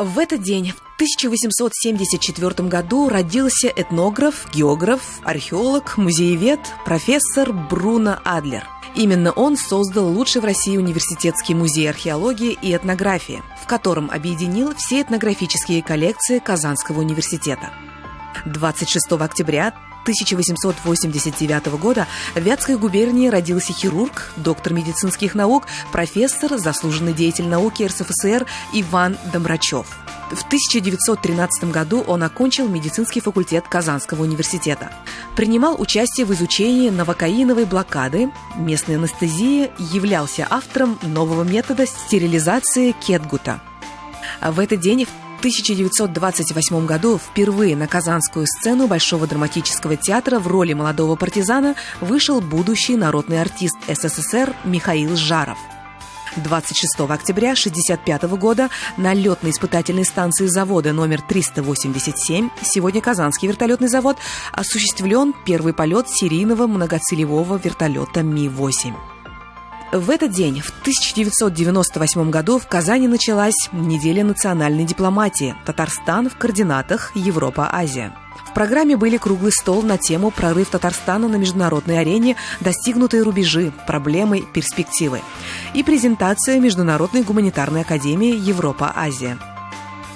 В этот день, в 1874 году, родился этнограф, географ, археолог, музеевед, профессор Бруно Адлер. Именно он создал лучший в России университетский музей археологии и этнографии, в котором объединил все этнографические коллекции Казанского университета. 26 октября 1889 года в Вятской губернии родился хирург, доктор медицинских наук, профессор, заслуженный деятель науки РСФСР Иван Домрачев. В 1913 году он окончил медицинский факультет Казанского университета. Принимал участие в изучении новокаиновой блокады, местной анестезии, являлся автором нового метода стерилизации кетгута. В этот день, в 1928 году, впервые на казанскую сцену Большого драматического театра в роли молодого партизана вышел будущий народный артист СССР Михаил Жаров. 26 октября 1965 года на летно-испытательной станции завода номер 387, сегодня Казанский вертолетный завод, осуществлен первый полет серийного многоцелевого вертолета Ми-8. В этот день, в 1998 году, в Казани началась неделя национальной дипломатии «Татарстан в координатах Европа-Азия». В программе были круглый стол на тему «Прорыв Татарстана на международной арене. Достигнутые рубежи, проблемы, перспективы» и презентация Международной гуманитарной академии Европа-Азия.